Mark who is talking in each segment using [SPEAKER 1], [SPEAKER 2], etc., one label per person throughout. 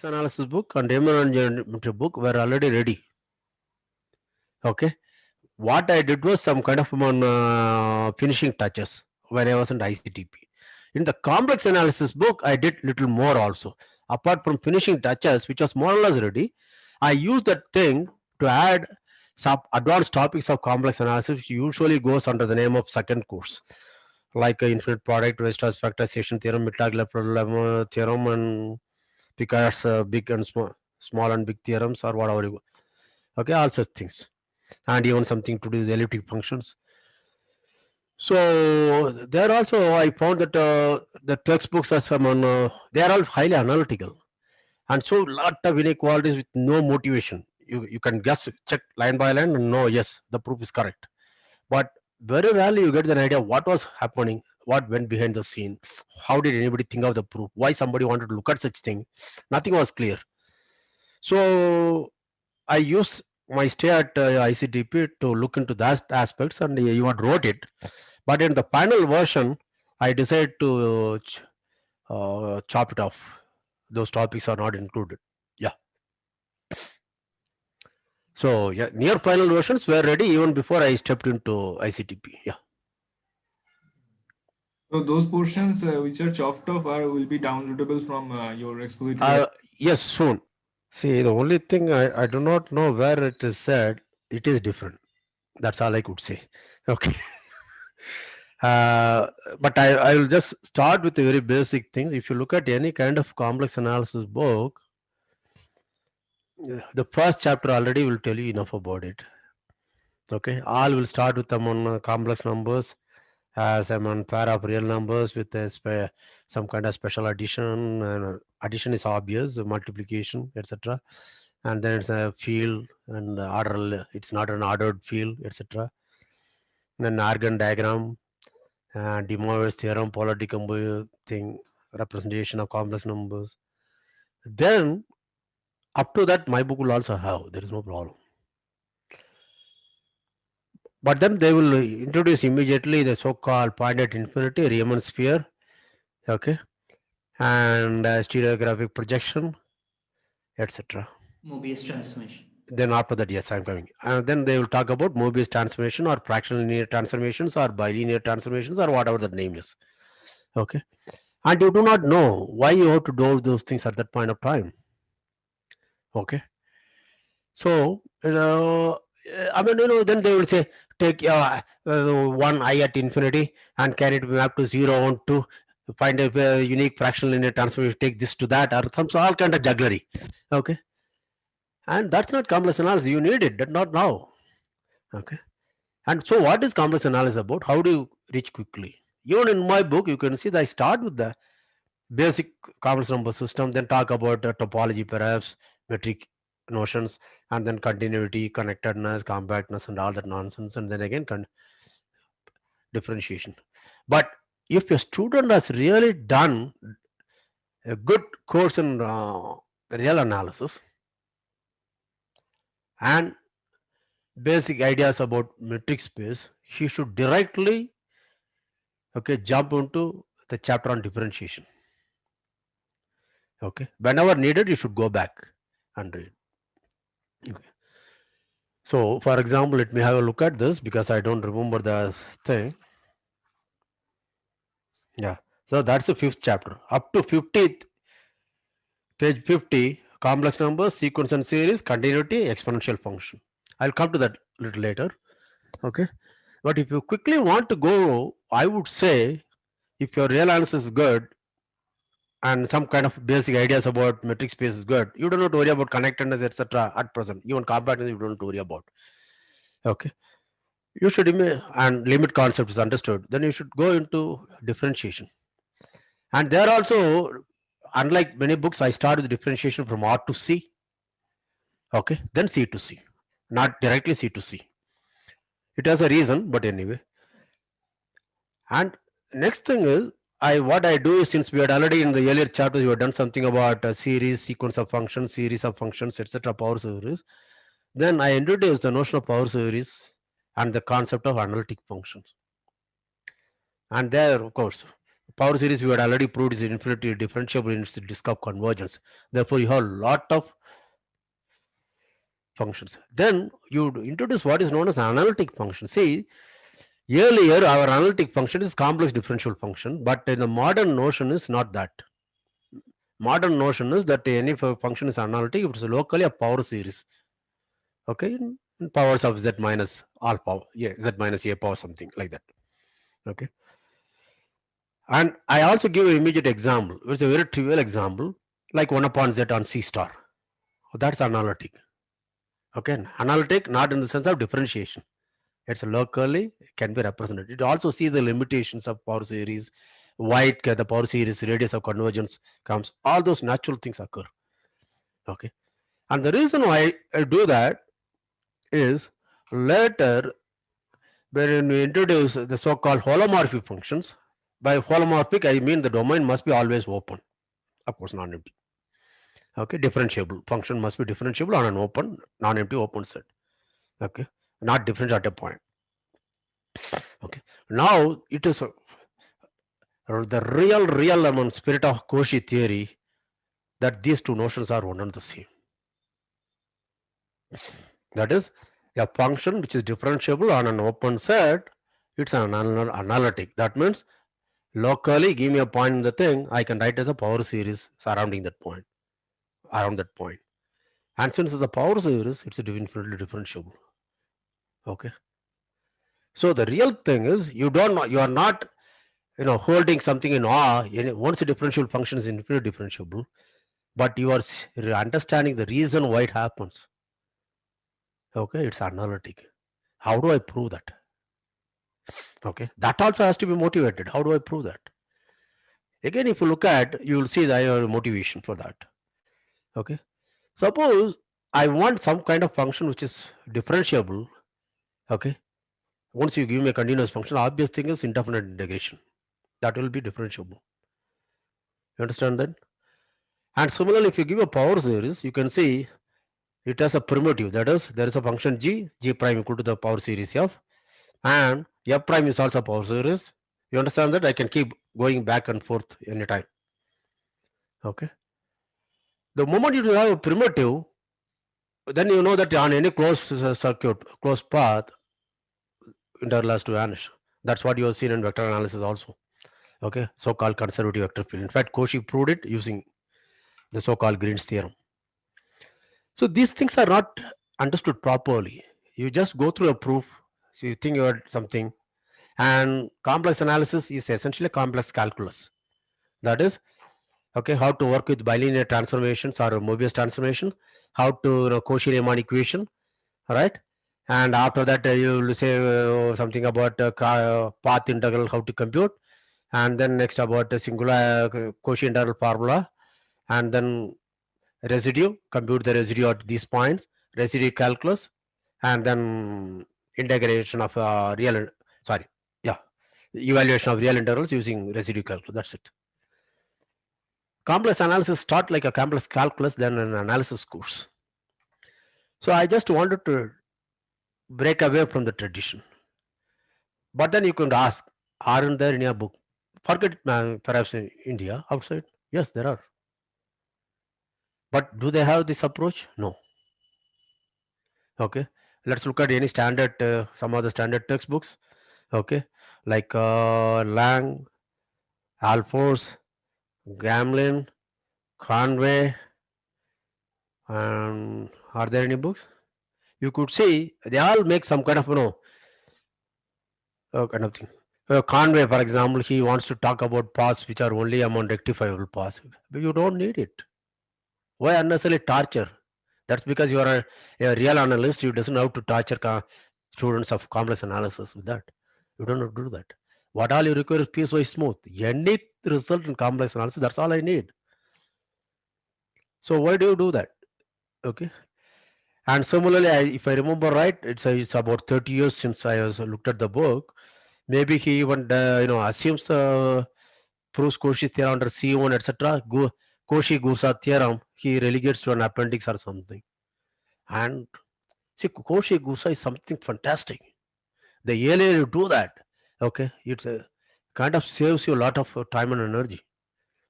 [SPEAKER 1] complex analysis book and ML geometry book were already ready. Okay. What I did was some kind of finishing touches when I was in ICTP. In the complex analysis book, I did little more also. Apart from finishing touches, which was more or less ready, I used that thing to add some advanced topics of complex analysis, which usually goes under the name of second course, like infinite product, Weierstrass factorization theorem, Mittag-Leibler problem theorem, and Picard's big and small and big theorems, or whatever. Okay, all such things, and even something to do with elliptic functions. So there also I found that the textbooks are some they are all highly analytical, and so lot of inequalities with no motivation. You can guess, check line by line and know, yes, the proof is correct, but very rarely you get an idea what was happening, what went behind the scene, how did anybody think of the proof, why somebody wanted to look at such thing. Nothing was clear. So I use my stay at ICTP to look into that aspects, and even wrote it. But in the final version, I decided to chop it off. Those topics are not included. Yeah. So yeah, near final versions were ready even before I stepped into ICTP. Yeah.
[SPEAKER 2] So those portions which are chopped off are will be downloadable from your expository.
[SPEAKER 1] Yes, soon. See, the only thing I do not know where it is said, it is different. That's all I could say. Okay. Uh, but I will just start with the very basic things. If you look at any kind of complex analysis book, the first chapter already will tell you enough about it. Okay, all will start with them on complex numbers, as I'm on pair of real numbers with some kind of special addition. And addition is obvious, multiplication, etc. And then it's a field and order. It's not an ordered field, etc. Then Argon diagram, De Moivre's theorem, polar decomposition thing, representation of complex numbers. Then up to that, my book will also have. There is no problem. But then they will introduce immediately the so-called point at infinity, Riemann sphere, okay, and stereographic projection, etc.
[SPEAKER 3] Mobius transformation.
[SPEAKER 1] Then after that, yes, I'm coming. And then they will talk about Mobius transformation or fractional linear transformations or bilinear transformations or whatever the name is. Okay. And you do not know why you have to do those things at that point of time. Okay. So, I mean, then they will say, take one I at infinity and carry it map to 0 on 2, find a unique fractional linear transformation, take this to that, or some so all kind of jugglery. Okay. And that's not complex analysis. You need it, but not now. Okay. And so, what is complex analysis about? How do you reach quickly? Even in my book, you can see that I start with the basic complex number system, then talk about topology, perhaps metric notions, and then continuity, connectedness, compactness, and all that nonsense, and then again differentiation. But if a student has really done a good course in real analysis and basic ideas about metric space, he should directly jump into the chapter on differentiation. Okay, whenever needed, you should go back and read. Okay. So, for example, let me have a look at this because I don't remember the thing. Yeah. So that's the fifth chapter. Up to 50th, page 50, complex numbers, sequence and series, continuity, exponential function. I'll come to that a little later. Okay. But if you quickly want to go, I would say if your real analysis is good and some kind of basic ideas about metric space is good, you do not worry about connectedness, etc. at present. Even compactness, you don't worry about. Okay. You should and limit concept is understood, then you should go into differentiation. And there also, unlike many books, I start with differentiation from R to C, okay, then C to C, not directly C to C. It has a reason, but anyway. And next thing is, what I do is, since we had already in the earlier chapters, we have done something about a series, sequence of functions, series of functions, etc., power series. Then I introduce the notion of power series and the concept of analytic functions. And there, of course, power series we had already proved is infinitely differentiable in its disk of convergence. Therefore, you have a lot of functions. Then you introduce what is known as analytic function. See, earlier our analytic function is complex differential function, but in the modern notion is not that. Modern notion is that any function is analytic if it's locally a power series. Okay, in powers of z minus all power, yeah, z minus a power, something like that. Okay, and I also give an immediate example. It's a very trivial example, like 1 upon z on c star. That's analytic. Okay, analytic not in the sense of differentiation. It's locally can be represented. It also see the limitations of power series, why the power series radius of convergence comes. All those natural things occur. Okay, and the reason why I do that is later when we introduce the so-called holomorphic functions. By holomorphic, I mean the domain must be always open. Of course, non-empty. Okay, differentiable function must be differentiable on an open, non-empty open set. Okay, not differential at a point. Okay, now it is the real spirit of Cauchy theory that these two notions are one and the same. That is, a function which is differentiable on an open set, it's an analytic. That means locally give me a point in the thing, I can write as a power series surrounding that point, around that point. And since it's a power series, it's a infinitely differentiable. Okay. So the real thing is you are not holding something in awe. Once a differential function is infinitely differentiable, but you are understanding the reason why it happens. Okay, it's analytic. How do I prove that? Okay, that also has to be motivated. How do I prove that? Again, if you look at, you will see the motivation for that. Okay, suppose I want some kind of function which is differentiable. Okay, once you give me a continuous function, obvious thing is indefinite integration. That will be differentiable. You understand that? And similarly, if you give a power series, you can see it has a primitive. That is, there is a function g prime equal to the power series f, and f prime is also a power series. You understand that? I can keep going back and forth anytime. Okay. The moment you have a primitive, then you know that on any closed circuit, closed path, integral has to vanish. That's what you have seen in vector analysis also. Okay, so-called conservative vector field. In fact, Cauchy proved it using the so-called Green's theorem. So these things are not understood properly. You just go through a proof, so you think you had something, and complex analysis is essentially complex calculus. That is, okay, how to work with bilinear transformations or Mobius transformation, how to Cauchy-Riemann equation, right? And after that, you will say something about path integral, how to compute, and then next about singular Cauchy integral formula, and then residue, compute the residue at these points, residue calculus, and then integration of evaluation of real integrals using residue calculus. That's it. Complex analysis start like a complex calculus, then an analysis course. So I just wanted to break away from the tradition. But then you can ask, aren't there in your book? Forget perhaps in India, outside. Yes, there are. But do they have this approach? No. Okay. Let's look at any standard, some of the standard textbooks. Okay. Like Lang, Alfors, Gamlin, Conway. Are there any books? You could see they all make some kind of, kind of thing. Conway, for example, he wants to talk about paths which are only among rectifiable paths. But you don't need it. Why unnecessarily torture? That's because you are a real analyst. You doesn't have to torture students of complex analysis with that. You don't have to do that. What all you require is piecewise smooth. Any result in complex analysis, that's all I need. So why do you do that? Okay. And similarly, if I remember right, it's about 30 years since I was looked at the book. Maybe he even assumes proves Cauchy theorem under C1, etc. Cauchy-Goursat theorem he relegates to an appendix or something. And see, Cauchy-Goursat is something fantastic. The earlier you do that, okay, it's kind of saves you a lot of time and energy.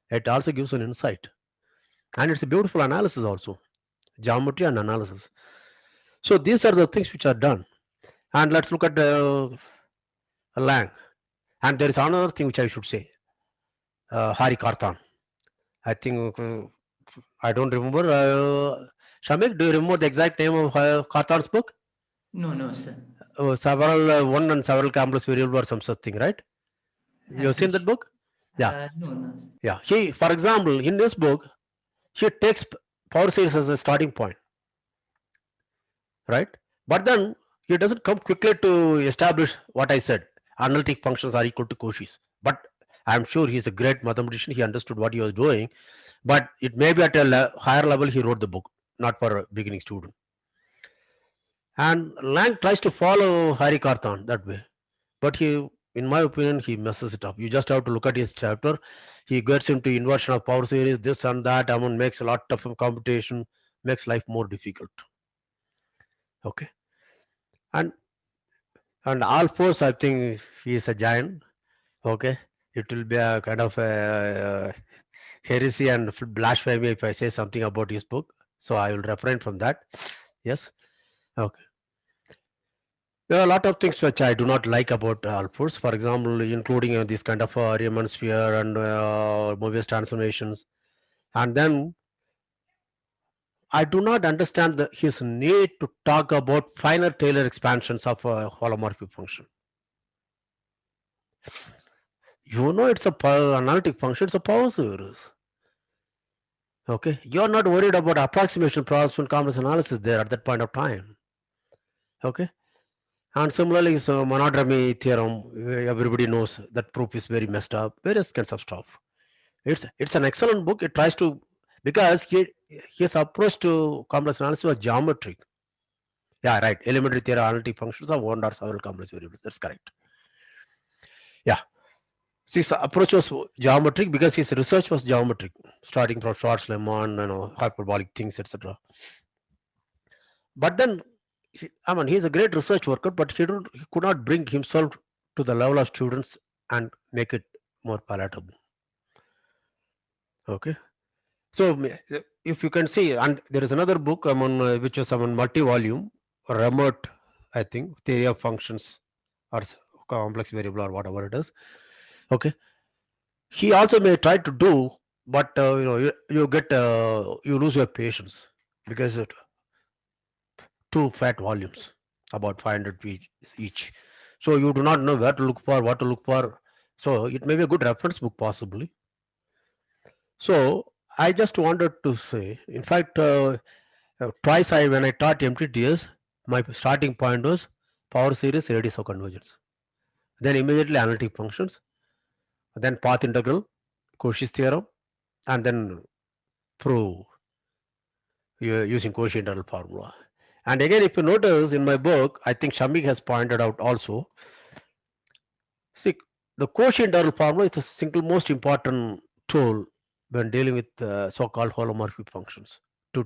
[SPEAKER 1] It also gives an insight. And it's a beautiful analysis also, geometry and analysis. So these are the things which are done. And let's look at Lang. And there is another thing which I should say, Hari Kartan. I think, I don't remember. Shamik, do you remember the exact name of Kartan's book?
[SPEAKER 3] No, sir.
[SPEAKER 1] Several, one and several complex variable or some such thing, right? You have seen that book? Yeah.
[SPEAKER 3] No.
[SPEAKER 1] Yeah. He, for example, in this book, he takes power series as a starting point, right? But then he doesn't come quickly to establish what I said. Analytic functions are equal to Cauchy's. But I'm sure he's a great mathematician. He understood what he was doing. But it may be at a higher level he wrote the book, not for a beginning student. And Lang tries to follow Hari Kartan that way. But he, in my opinion, he messes it up. You just have to look at his chapter. He gets into inversion of power series, this and that. I mean, makes a lot of computation, makes life more difficult. Okay. And Alphonse, I think he is a giant. Okay. It will be a kind of a heresy and blasphemy if I say something about his book. So I will refrain from that. Yes. Okay. There are a lot of things which I do not like about Alphonse. For example, including this kind of Riemann sphere and Mobius transformations. And then I do not understand his need to talk about finer Taylor expansions of a holomorphic function. You know, it's a analytic function, it's a power series. Okay, you're not worried about approximation problems and complex analysis there at that point of time. Okay, and similarly, so monodromy theorem, everybody knows that proof is very messed up, various kinds of stuff. It's an excellent book. It tries to, because his approach to complex analysis was geometric. Yeah, right. Elementary theorem, analytic functions of one or several complex variables. That's correct. Yeah. So his approach was geometric because his research was geometric, starting from Schwarz-Lehmann, hyperbolic things, etc. But then, I mean, he's a great research worker, but he could not bring himself to the level of students and make it more palatable. Okay. So if you can see, and there is another book which is multi-volume, Remote, I think, theory of functions or complex variable or whatever it is. Okay. He also may try to do, but you get you lose your patience because it two fat volumes, about 500 pages each. So you do not know where to look for, what to look for. So it may be a good reference book possibly. So I just wanted to say, in fact, twice when I taught MTTS, my starting point was power series, radius of convergence. Then immediately analytic functions, then path integral, Cauchy's theorem, and then prove using Cauchy integral formula. And again, if you notice in my book, I think Shamik has pointed out also, see, the Cauchy integral formula is the single most important tool when dealing with so-called holomorphic functions to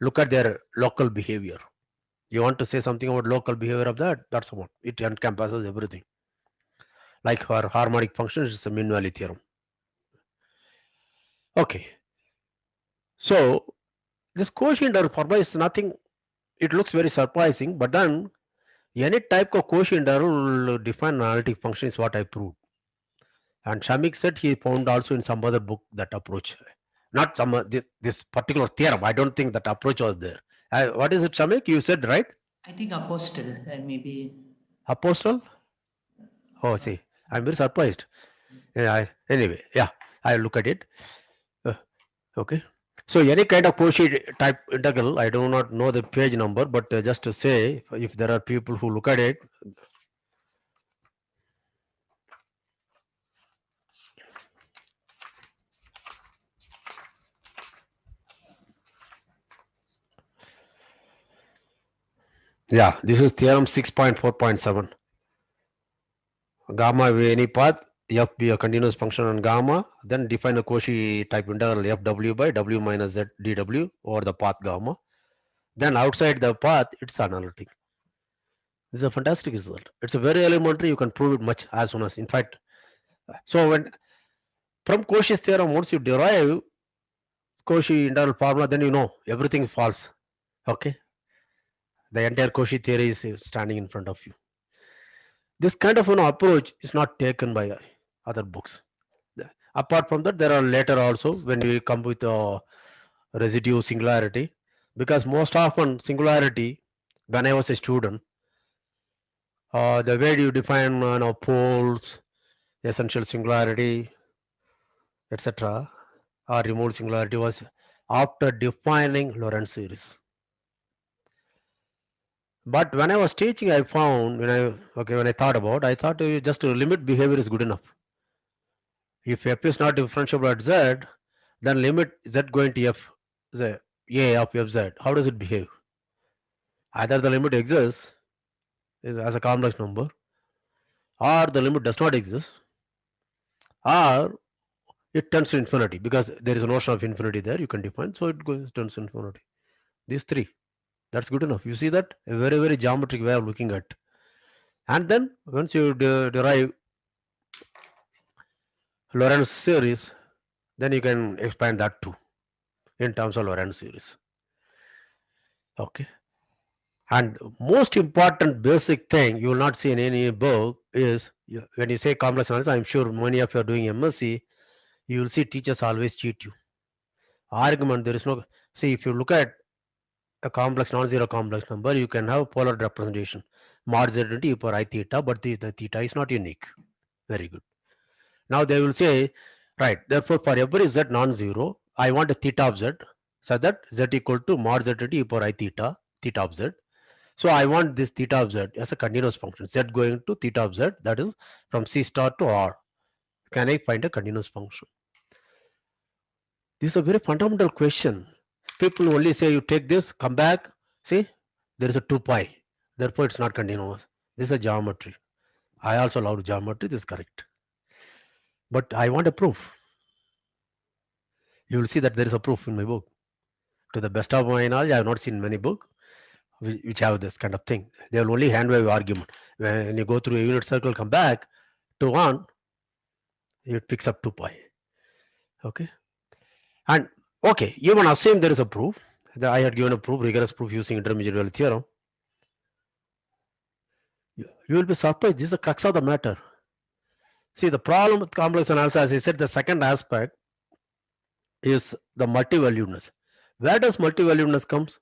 [SPEAKER 1] look at their local behavior. You want to say something about local behavior of that? That's what it encompasses everything. Like for harmonic functions, it's a mean value theorem. Okay. So this Cauchy integral formula is nothing. It looks very surprising, but then any type of Cauchy integral will define an analytic function is what I proved. And Shamik said he found also in some other book that approach. Not some this particular theorem. I don't think that approach was there. What is it, Shamik? You said, right?
[SPEAKER 3] I think Apostle, maybe.
[SPEAKER 1] Apostle? Oh, see, I'm very surprised. Anyway, yeah, I look at it. Okay. So any kind of Cauchy type integral, I do not know the page number, but just to say, if there are people who look at it, yeah, this is theorem 6.4.7. Gamma be any path, f be a continuous function on gamma, then define a Cauchy type integral fw by w minus z dw over the path gamma. Then outside the path, it's analytic. This is a fantastic result. It's a very elementary. You can prove it much as soon as. In fact, So when from Cauchy's theorem, once you derive Cauchy integral formula, then you know everything false. Okay, the entire Cauchy theory is standing in front of you. This kind of approach is not taken by other books. Apart from that, there are later also when we come with residue singularity, because most often singularity, when I was a student, the way you define poles, essential singularity, etc., or removed singularity was after defining Lorentz series. But when I was teaching, I found when I thought just to limit behavior is good enough. If f is not differentiable at z, then limit z going to f, the a of fz. How does it behave? Either the limit exists as a complex number, or the limit does not exist, or it tends to infinity, because there is a notion of infinity there you can define, so it tends to infinity. These three, that's good enough. You see that? A very, very geometric way of looking at. And then once you derive Lorentz series, then you can expand that too in terms of Lorentz series. Okay. And most important basic thing you will not see in any book is when you say complex analysis, I'm sure many of you are doing MSc, you will see teachers always cheat you. Argument, there is no, see, if you look at a complex non-zero complex number, you can have polar representation, mod z into e power I theta, but the theta is not unique. Very good. Now they will say, right, therefore for every z non-zero, I want a theta of z, so that z equal to mod z into e power I theta, theta of z. So I want this theta of z as a continuous function, z going to theta of z, that is from C star to R. Can I find a continuous function? This is a very fundamental question. People only say you take this, come back, see, there is a 2 pi, therefore it's not continuous. This is a geometry. I also love geometry, this is correct. But I want a proof. You will see that there is a proof in my book. To the best of my knowledge, I have not seen many books which have this kind of thing. They will only hand wave argument. When you go through a unit circle, come back to 1, it picks up 2 pi. Okay. And okay, even assume there is a proof. I had given a proof, rigorous proof using intermediate value theorem. You will be surprised. This is the crux of the matter. See, the problem with complex analysis, as I said, the second aspect is the multivaluedness. Where does multivaluedness comes?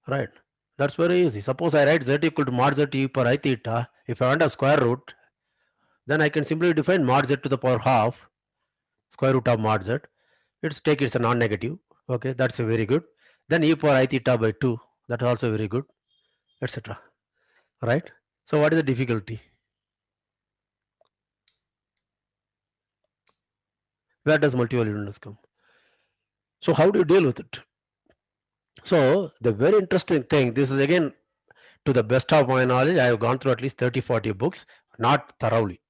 [SPEAKER 1] Right. That's very easy. Suppose I write z equal to mod z e power I theta. If I want a square root, then I can simply define mod z to the power half, square root of mod z. It's a non-negative. Okay, that's a very good. Then e power I theta by 2. That's also very good, etc. Right. So what is the difficulty? Where does multivaluedness come? So how do you deal with it? So the very interesting thing, this is again, to the best of my knowledge, I have gone through at least 30-40 books, not thoroughly.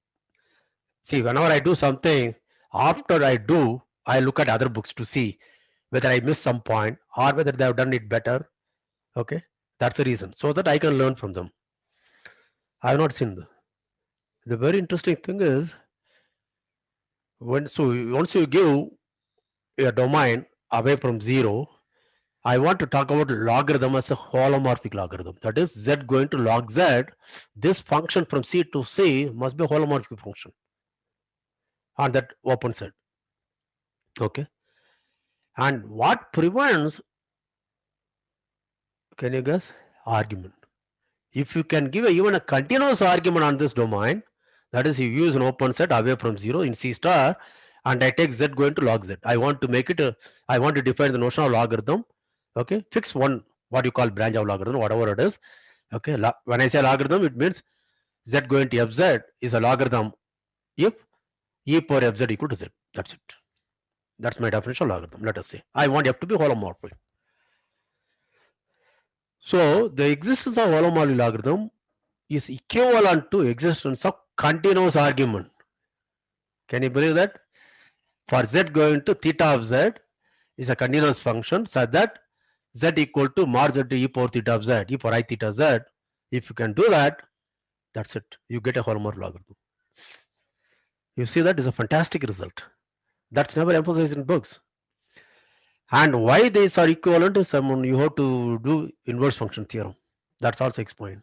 [SPEAKER 1] See, whenever I do something, after I do, I look at other books to see whether I missed some point or whether they have done it better. Okay, that's the reason, so that I can learn from them. I have not seen them. The very interesting thing is, once you give a domain away from 0, I want to talk about logarithm as a holomorphic logarithm. That is, z going to log z. This function from C to C must be a holomorphic function on that open set. Okay. And what prevents, can you guess? Argument. If you can give even a continuous argument on this domain, that is, you use an open set away from 0 in C star, and I take z going to log z. I want to make it I want to define the notion of logarithm. Okay, fix one, what you call branch of logarithm, whatever it is. Okay, when I say logarithm, it means z going to fz is a logarithm if e power fz equal to z. That's it. That's my definition of logarithm. Let us say I want f to be holomorphic. So the existence of holomorphic logarithm is equivalent to existence of continuous argument. Can you believe that? For z going to theta of z is a continuous function, such that z equal to mod z to e power theta of z, e power I theta z. If you can do that, That's it. You get a Holomorph logarithm. You see that is a fantastic result. That's never emphasized in books. And why these are equivalent is you have to do inverse function theorem. That's also explained.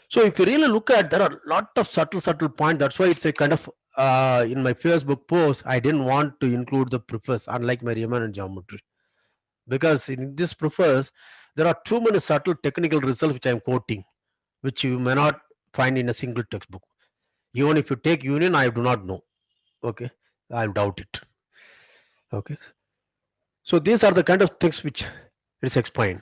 [SPEAKER 1] So if you really look at, there are a lot of subtle points. That's why it's a kind of, in my Facebook post, I didn't want to include the preface, unlike my Riemann and geometry. Because in this preface, there are too many subtle technical results which I'm quoting, which you may not find in a single textbook. Even if you take union, I do not know. Okay, I doubt it. Okay, so these are the kind of things which is explained.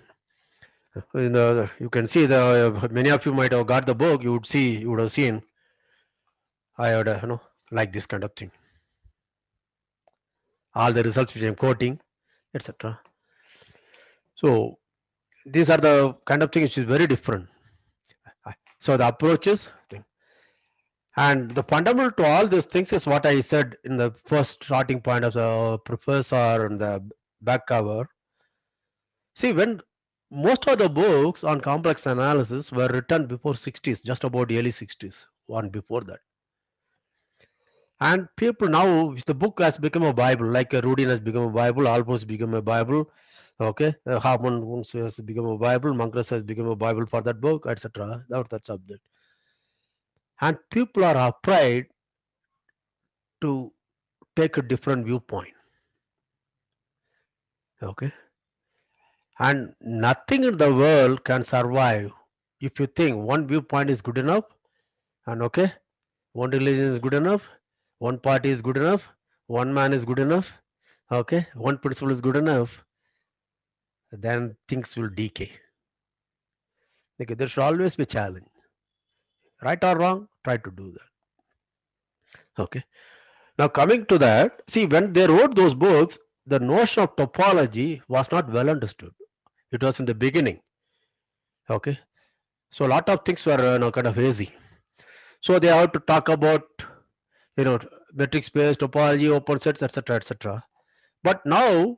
[SPEAKER 1] You can see many of you might have got the book. You would have seen. I would like this kind of thing. All the results which I'm quoting, etc. So these are the kind of things which is very different. So the approaches thing. And the fundamental to all these things is what I said in the first starting point of the professor and the back cover. See, when most of the books on complex analysis were written before 60s, just about early 60s, one before that. And people now, the book has become a Bible, like Rudin has become a Bible, almost become a Bible. Okay, Harman has become a Bible, Mankras has become a Bible for that book, etc. That subject. And people are afraid to take a different viewpoint. Okay. And nothing in the world can survive if you think one viewpoint is good enough, and okay, one religion is good enough, one party is good enough, one man is good enough, okay, one principle is good enough, then things will decay. Okay, there should always be a challenge. Right or wrong, try to do that. Okay. Now coming to that, see, when they wrote those books, the notion of topology was not well understood. It was in the beginning. Okay. So a lot of things were kind of hazy. So they have to talk about metric space, topology, open sets, etc., etc. But now,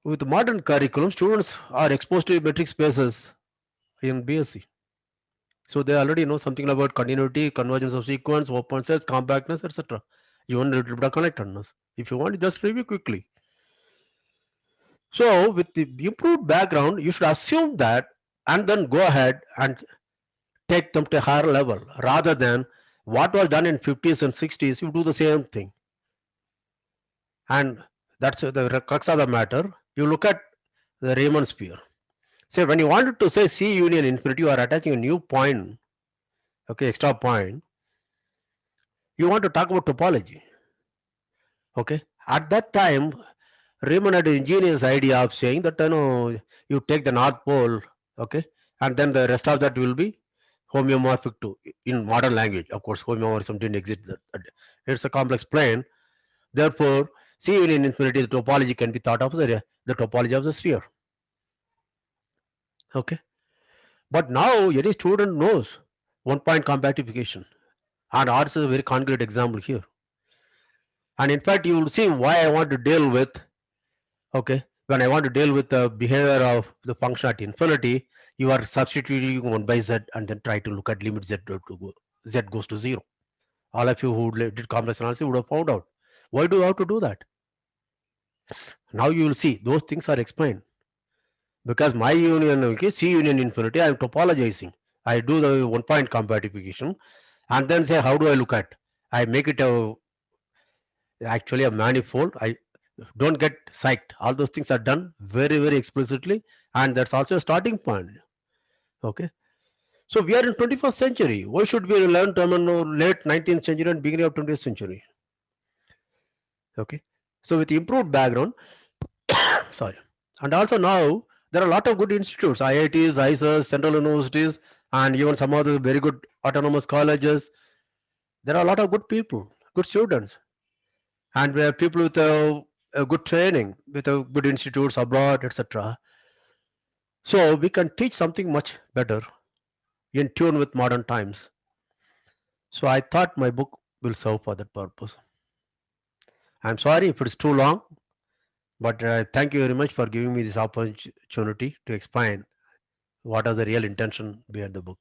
[SPEAKER 1] with modern curriculum, students are exposed to metric spaces in BSc. So they already know something about continuity, convergence of sequence, open sets, compactness, etc. Even a little bit of connectedness. If you want to just review quickly. So with the improved background, you should assume that and then go ahead and take them to a higher level rather than what was done in 50s and 60s. You do the same thing. And that's the crux of the matter. You look at the Riemann sphere. So when you wanted to say C union infinity, you are attaching a new point, okay, extra point. You want to talk about topology. Okay. At that time, Riemann had an ingenious idea of saying that you take the North Pole, okay, and then the rest of that will be homeomorphic to in modern language. Of course, homeomorphism didn't exist. It's a complex plane. Therefore, C union infinity, the topology can be thought of as the topology of the sphere. Okay. But now any student knows one point compactification. And ours is a very concrete example here. And in fact, you will see why I want to deal with, okay, when I want to deal with the behavior of the function at infinity, you are substituting 1 by z and then try to look at limit z goes to 0. All of you who did complex analysis would have found out. Why do you have to do that? Now you will see those things are explained. Because my union, okay, C union infinity, I am topologizing. I do the 1 point compactification and then say, how do I look at? I make it actually a manifold. I don't get psyched. All those things are done very, very explicitly. And that's also a starting point. Okay. So we are in 21st century. Why should we learn late 19th century and beginning of 20th century? Okay. So with improved background, sorry. And also now, there are a lot of good institutes, IITs, IISers, central universities, and even some of the very good autonomous colleges. There are a lot of good people, good students, and we have people with a good training, with a good institutes abroad, etc. So we can teach something much better in tune with modern times. So I thought my book will serve for that purpose. I'm sorry if it's too long, but thank you very much for giving me this opportunity to explain what are the real intention behind the book.